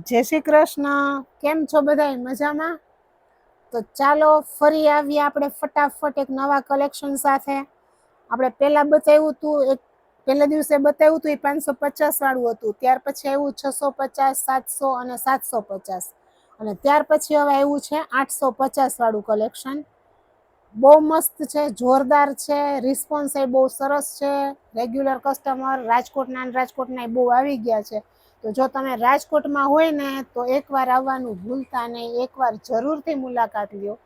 જય શ્રી કૃષ્ણ. કેમ છો બધાય મજામાં? તો ચાલો ફરી આવીએ આપણે ફટાફટ એક નવા કલેક્શન સાથે. આપણે પહેલા બતાવ્યું હતું, એક પહેલા દિવસે બતાવ્યું હતું એ 550 વાળું હતું. ત્યાર પછી આવ્યું 650, 700 અને 750. અને ત્યાર પછી હવે આવ્યું છે 850 વાળું કલેક્શન. બહુ મસ્ત છે, જોરદાર છે, રિસ્પોન્સ એ બહુ સરસ છે. રેગ્યુલર કસ્ટમર રાજકોટના બહુ આવી ગયા છે. તો જો તમે રાજકોટમાં હોય ને તો એકવાર આવવાનું ભૂલતા નહીં, એકવાર જરૂરથી મુલાકાત લ્યો.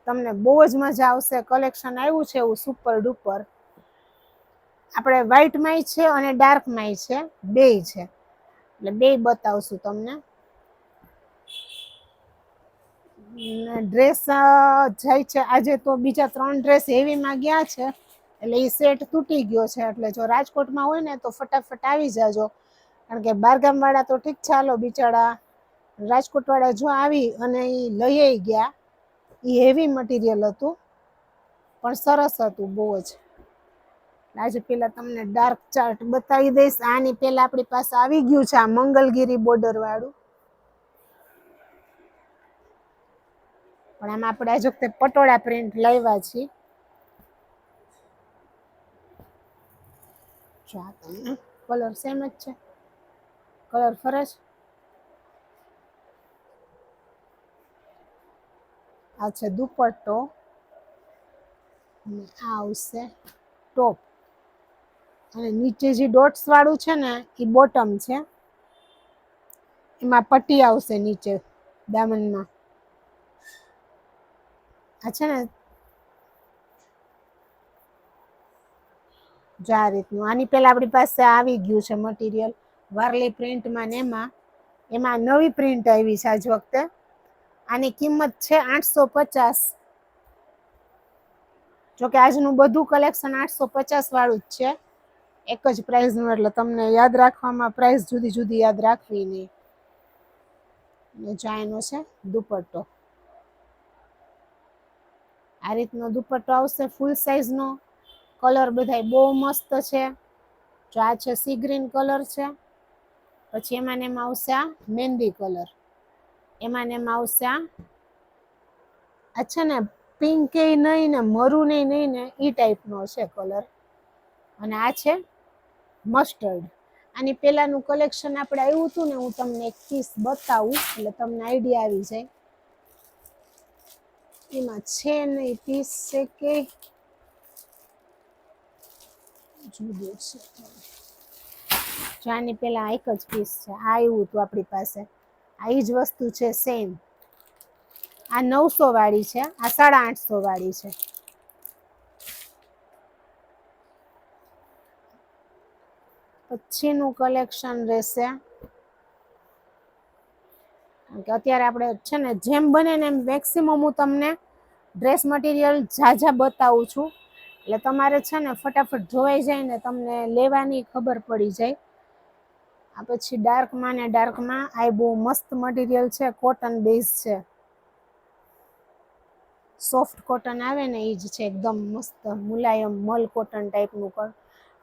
તમને બહુ જ મજા આવશે. કલેક્શન આવ્યું છે એવું સુપર ડુપર. આપણે વ્હાઈટમાંય છે અને ડાર્કમાંય છે, બેય છે. એટલે બેય બતાવશું તમને. ડ્રેસ જાય છે આજે તો બીજા 3 ડ્રેસ હેવીમાં ગયા છે, એટલે એ સેટ તૂટી ગયો છે. એટલે જો રાજકોટમાં હોય ને તો ફટાફટ આવી જાજો. કારણ કે બારગામ વાળા તો ઠીક છે, હાલો બિચારા, રાજકોટ વાળા જો આવી અને ઈ લઈ ગયા. ઈ હેવી મટીરિયલ હતું પણ સરસ હતું બહુ જ. આજે પેલા તમને ડાર્ક ચાર્ટ બતાવી દઈશ. આની પેલા આપણી પાસે આવી ગયું છે આ મંગલગીરી બોર્ડર વાળું, પણ આમાં આપણે આજ વખતે પટોળા પ્રિન્ટ લાવ્યા છીએ. જો આ તમને કલર સેમ જ છે, કલર ફરે છે. આ છે દુપટ્ટો અને આ આવશે ટોપ. અને નીચે જે ડોટ્સ વાળું છે ને એ બોટમ છે. એમાં પટ્ટી આવશે નીચે દામનમાં. આ છે ને જો આ રીતનું. આની પેલા આપણી પાસે આવી ગયું છે મટીરિયલ વારલી પ્રિન્ટમાં ને એમાં નવી પ્રિન્ટ આવી છે આજ વખતે. આની કિંમત છે 850. જોકે આજનું બધું કલેક્શન 850 વાળું જ છે, એક જ પ્રાઇસનું. એટલે તમને યાદ રાખવામાં પ્રાઇસ જુદી જુદી યાદ રાખવી નહીં. એનો છે દુપટ્ટો. આ રીતનો દુપટ્ટો આવશે ફૂલ સાઈઝ નો. કલર બધાય બહુ મસ્ત છે. જો આ છે સી ગ્રીન કલર છે, પછી એમાં ને એમાં આવશે આ મહેંદી કલર, એમાં ને એમાં આવશે આ છે ને પિંક એ નહીં ને મરૂન એ નહીં ને ઈ ટાઈપનો છે કલર. અને આ છે મસ્ટર્ડ. આની પેલાનું કલેક્શન આપણે આવ્યું હતું ને, હું તમને એક પીસ બતાવું એટલે તમને આઈડિયા આવી જાય. એમાં છે નહીં પીસ છે કે જુદો છે. જો આની પેલા એક જ પીસ છે, આ આવ્યું હતું આપણી પાસે. આ ઈ જ વસ્તુ છે સેમ. આ 900 વાળી છે, આ 850 વાળી છે. પછીનું કલેક્શન રહેશે, કે અત્યારે આપણે છે ને જેમ બને ને એમ મેક્સિમમ હું તમને ડ્રેસ મટીરિયલ ઝાઝા બતાવું છું, એટલે તમારે છે ને ફટાફટ જોવાઈ જાય ને તમને લેવાની ખબર પડી જાય. આ પછી ડાર્કમાં ને ડાર્કમાં આ બહુ મસ્ત મટીરિયલ છે, કોટન બેઝ છે, સોફ્ટ કોટન આવે ને એ જ છે, એકદમ મસ્ત મુલાયમ મલ કોટન ટાઈપનું.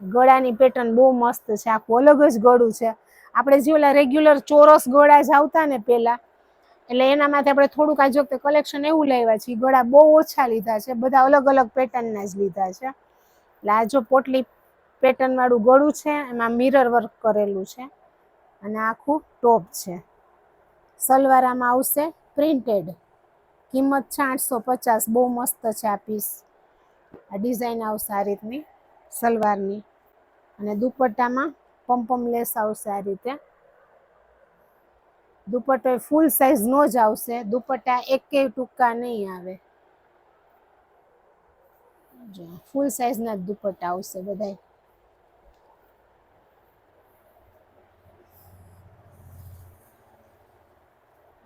ગળાની પેટર્ન બહુ મસ્ત છે, આખું અલગ જ ગળું છે. આપણે જે ઓલા રેગ્યુલર ચોરસ ગળા જ આવતા ને પેલા, એટલે એના માટે આપણે થોડુંક આ વખતે કલેક્શન એવું લાવ્યા છે. ગળા બહુ ઓછા લીધા છે, બધા અલગ અલગ પેટર્નના જ લીધા છે. એટલે આ જો પોટલી પેટર્ન વાળું ગળું છે, એમાં મિરર વર્ક કરેલું છે, અને આખું ટોપ છે. સલવાર આમાં આવશે પ્રિન્ટેડ. કિંમત છે 850. બહુ મસ્ત છે આ પીસ. આ ડિઝાઇન આવશે આ રીતની સલવારની, અને દુપટ્ટામાં પમ્પમ લેસ આવશે આ રીતે. દુપટ્ટો ફૂલ સાઈઝ નો જ આવશે, દુપટ્ટા એકેય ટૂંકા નહીં આવે. ફૂલ સાઈઝ ના જ દુપટ્ટા આવશે બધાય.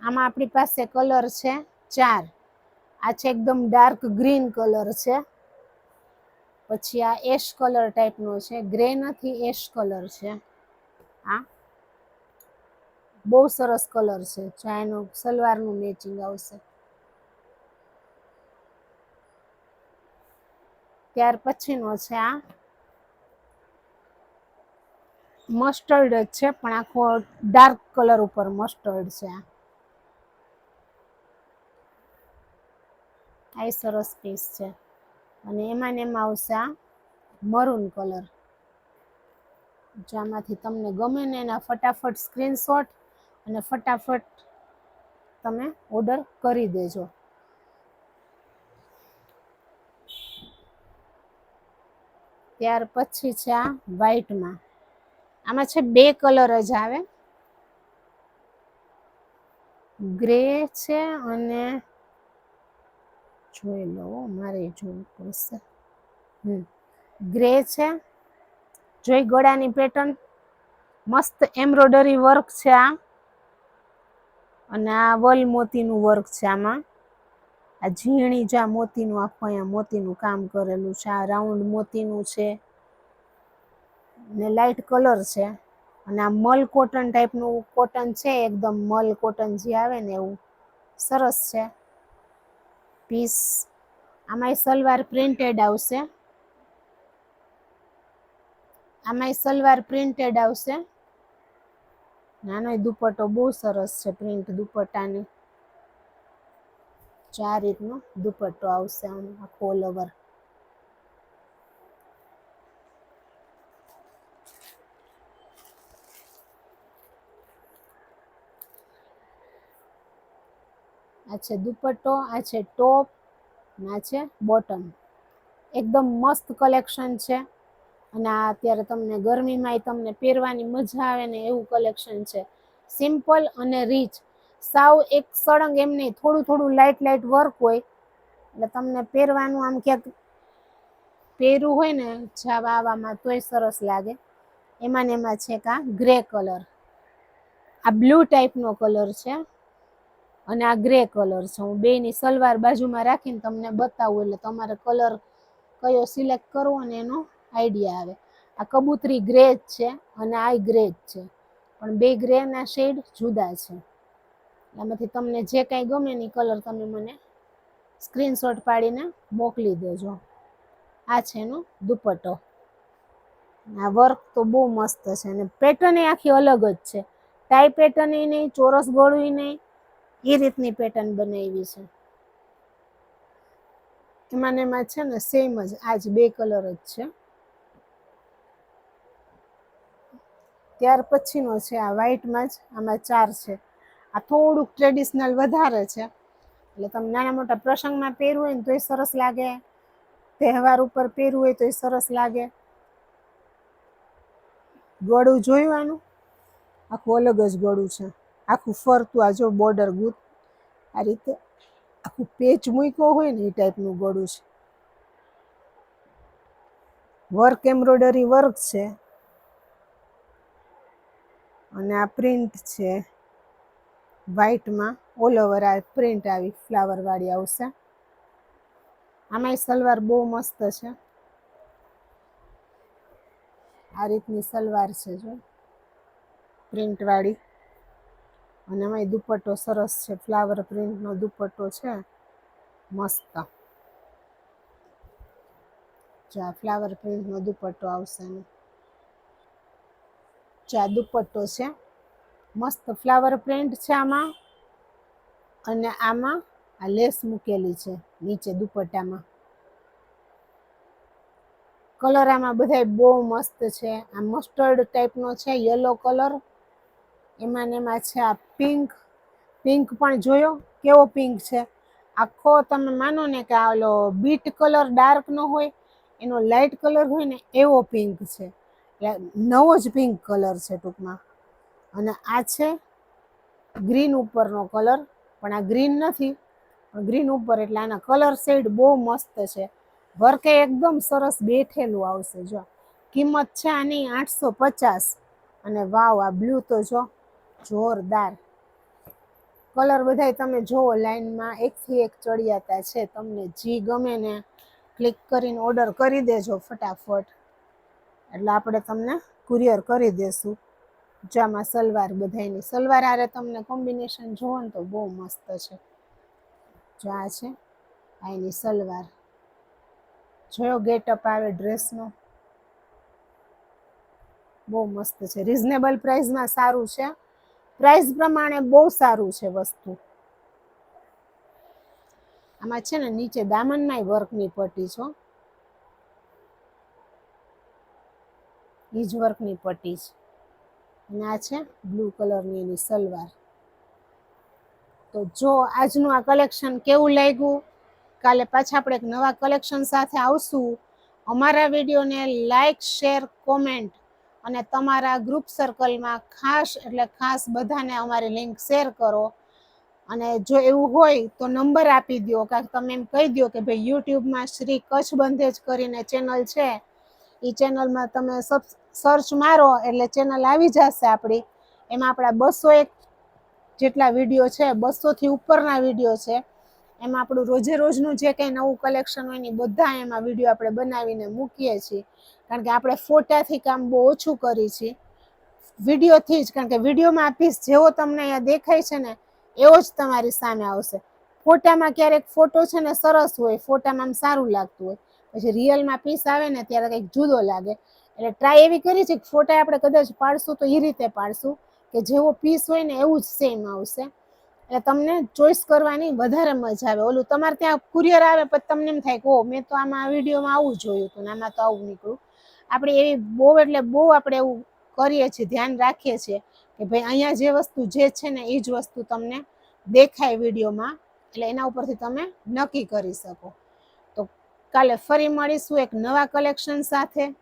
આમાં આપણી પાસે કલર છે 4. આ છે એકદમ ડાર્ક ગ્રીન કલર છે, પછી આ એશ કલર ટાઈપનો છે, ગ્રે નથી એશ કલર છે. આ બહુ સરસ કલર છે, એનું સલવારનું મેચિંગ આવશે. ત્યાર પછીનો છે આ મસ્ટર્ડ જ છે, પણ આખો ડાર્ક કલર ઉપર મસ્ટર્ડ છે. આ સરસ પીસ છે. અને એમાં ને એમાં આવશે આ મરૂન કલર. જેમાંથી તમને ગમે ને એના ફટાફટ સ્ક્રીનશોટ અને ફટાફટ તમે ઓર્ડર કરી દેજો. ત્યાર પછી છે આ વ્હાઈટમાં. આમાં છે 2 કલર જ આવે, ગ્રે છે અને જોઈ લો, મારે જોવું પડશે. ગ્રે છે, જોઈ ગળાની પેટર્ન મસ્ત એમ્બ્રોઇડરી વર્ક છે આ. અને આ વલ મોતીનું વર્ક છે આમાં. આ ઝીણી જા મોતીનું આખું અહીંયા મોતીનું કામ કરેલું છે. આ રાઉન્ડ મોતીનું છે ને લાઈટ કલર છે. અને આ મલ કોટન ટાઈપનું કોટન છે, એકદમ મલ કોટન જે આવે ને એવું સરસ છે પીસ. આમાંય સલવાર પ્રિન્ટેડ આવશે. આમાંય સલવાર પ્રિન્ટેડ આવશે. નાનો દુપટ્ટો બહુ સરસ છે, પ્રિન્ટ દુપટ્ટાની. આ રીતનો દુપટ્ટો આવશે આમ આખો ઓલ ઓવર. આ છે દુપટ્ટો, આ છે ટોપ, આ છે બોટમ. એકદમ મસ્ત કલેક્શન છે. અને આ અત્યારે તમને ગરમીમાંય તમને પહેરવાની મજા આવે ને એવું કલેક્શન છે. સિમ્પલ અને રીચ, સાવ એક સળંગ એમ નહીં, થોડું થોડું લાઇટ લાઇટ વર્ક હોય એટલે તમને પહેરવાનું આમ ક્યાંક પહેર્યું હોય ને જાવા આવવામાં તોય સરસ લાગે. એમાં ને એમાં છે કા ગ્રે કલર. આ બ્લુ ટાઈપનો કલર છે અને આ ગ્રે કલર છે. હું બેયની સલવાર બાજુમાં રાખીને તમને બતાવું એટલે તમારે કલર કયો સિલેક્ટ કરવો ને એનો આઈડિયા આવે. આ કબૂતરી ગ્રે જ છે અને આ ગ્રે જ છે, પણ બે ગ્રેના શેડ જુદા છે. એમાંથી તમને જે કાંઈ ગમે ને કલર તમે મને સ્ક્રીનશોટ પાડીને મોકલી દેજો. આ છે એનો દુપટ્ટો. આ વર્ક તો બહુ મસ્ત છે અને પેટર્ન આખી અલગ જ છે. ટાઈ પેટર્ન નહીં, ચોરસ ગળું નહીં, એ રીતની પેટર્ન બનાવી છે. એમાં ને એમાં છે ને સેમ જ આજ 2 કલર જ છે. ત્યાર પછીનો છે આ વ્હાઈટમાં જ, આમાં 4 છે. આ થોડુંક ટ્રેડિશનલ વધારે છે, એટલે તમે નાના મોટા પ્રસંગમાં પહેરવું હોય ને તોય સરસ લાગે, તહેવાર ઉપર પહેરવું હોય તોય સરસ લાગે. ગળું જોયું આનું, આખું અલગ જ ગળું છે. આખું ફરતું આ જો બોર્ડર ગુથ આ રીતે આખું પેચ મૂક્યો હોય ને એ ટાઈપનું ગળું છે. વર્ક એમ્બ્રોઇડરી વર્ક છે અને આ પ્રિન્ટ છે વ્હાઈટમાં. ઓલ ઓવર આ પ્રિન્ટ આવી ફ્લાવર વાળી આવશે. આમાંય સલવાર બહુ મસ્ત છે. આ રીતની સલવાર છે જો પ્રિન્ટ વાળી. અને એમાંય દુપટ્ટો સરસ છે, ફ્લાવર પ્રિન્ટનો દુપટ્ટો છે મસ્ત. જો આ ફ્લાવર પ્રિન્ટનો દુપટ્ટો આવશે એનો. આ દુપટ્ટો છે, મસ્ત ફ્લાવર પ્રિન્ટ છે આમાં. અને આમાં આ લેસ મૂકેલી છે નીચે દુપટ્ટામાં. કલર આમાં બધાય બહુ મસ્ત છે. આ મસ્ટર્ડ ટાઈપનો છે, યલો કલર. એમાં ને એમાં છે આ પિંક. પિંક પણ જોયો કેવો પિંક છે. આખો તમે માનો ને કે આ ઓલો બીટ કલર ડાર્ક નો હોય એનો લાઇટ કલર હોય ને એવો પિંક છે. નવો જ પિંક કલર છે ટૂંકમાં. અને આ છે ગ્રીન ઉપરનો કલર, પણ આ ગ્રીન નથી, પણ ગ્રીન ઉપર એટલે આના કલર શેડ બહુ મસ્ત છે. વર્કે એકદમ સરસ બેઠેલું આવશે. જો કિંમત છે આની 850. અને વાવ, આ બ્લુ તો જો જોરદાર. કલર બધાય તમે જોવો લાઈનમાં એકથી એક ચડિયાતા છે. તમને જી ગમે ને ક્લિક કરીને ઓર્ડર કરી દેજો ફટાફટ, એટલે આપણે તમને કુરિયર કરી દેશું. જામાં સલવાર બધાયની સલવાર આરે તમને કોમ્બિનેશન જોવો ને તો બહુ મસ્ત છે. જો આ છે આ એની સલવાર. જોયો ગેટઅપ આવે ડ્રેસનો. બહુ મસ્ત છે, રિઝનેબલ પ્રાઇસમાં સારું છે, પ્રાઇસ પ્રમાણે બહુ સારું છે વસ્તુ. આમાં છે ને નીચે દામનમાંય વર્કની પટ્ટી છે, ઈજ વર્કની પટ્ટી છે, અને આ છે બ્લુ કલરની એની સલવાર. તો જો આજનું આ કલેક્શન કેવું લાગ્યું, કાલે પાછા આપણે એક નવા કલેક્શન સાથે આવશું. અમારા વિડીયોને લાઈક, શેર, કોમેન્ટ અને તમારા ગ્રુપ સર્કલમાં ખાસ એટલે ખાસ બધાને અમારી લિંક શેર કરો. અને જો એવું હોય તો નંબર આપી દો, કાંઈક તમે એમ કહી દો કે ભાઈ યુટ્યુબમાં શ્રી કચ્છ બંધેજ કરીને ચેનલ છે, એ ચેનલમાં તમે સર્ચ મારો એટલે ચેનલ આવી જશે આપણી. એમાં આપણા 201 જેટલા વિડીયો છે, 200થી ઉપરના વિડીયો છે. એમાં આપણું રોજે રોજનું જે કંઈ નવું કલેક્શન હોય ને બધા એમાં વિડીયો આપણે બનાવીને મૂકીએ છીએ. કારણ કે આપણે ફોટાથી કામ બહુ ઓછું કરીએ છીએ, વિડીયોથી જ. કારણ કે વિડીયોમાં આ પીસ જેવો તમને અહીંયા દેખાય છે ને એવો જ તમારી સામે આવશે. ફોટામાં ક્યારેક ફોટો છે ને સરસ હોય, ફોટામાં આમ સારું લાગતું હોય, પછી રિયલમાં પીસ આવે ને ત્યારે કંઈક જુદો લાગે. એટલે ટ્રાય એવી કરી છે કે ફોટા આપણે કદાચ પાડશું તો એ રીતે પાડશું કે જેવો પીસ હોય ને એવું જ સેમ આવશે. એટલે તમને ચોઈસ કરવાની વધારે મજા આવે. ઓલું તમારે ત્યાં કુરિયર આવે પછી તમને એમ થાય કે ઓ મેં તો આમાં વિડીયોમાં આવું જોયું હતું ને આમાં તો આવું નીકળ્યું. આપણે એવી બહુ એટલે બહુ આપણે એવું કરીએ છીએ, ધ્યાન રાખીએ છીએ કે ભાઈ અહીંયા જે વસ્તુ જે છે ને એ જ વસ્તુ તમને દેખાય વિડીયોમાં, એટલે એના ઉપરથી તમે નક્કી કરી શકો. તો કાલે ફરી મળીશું એક નવા કલેક્શન સાથે.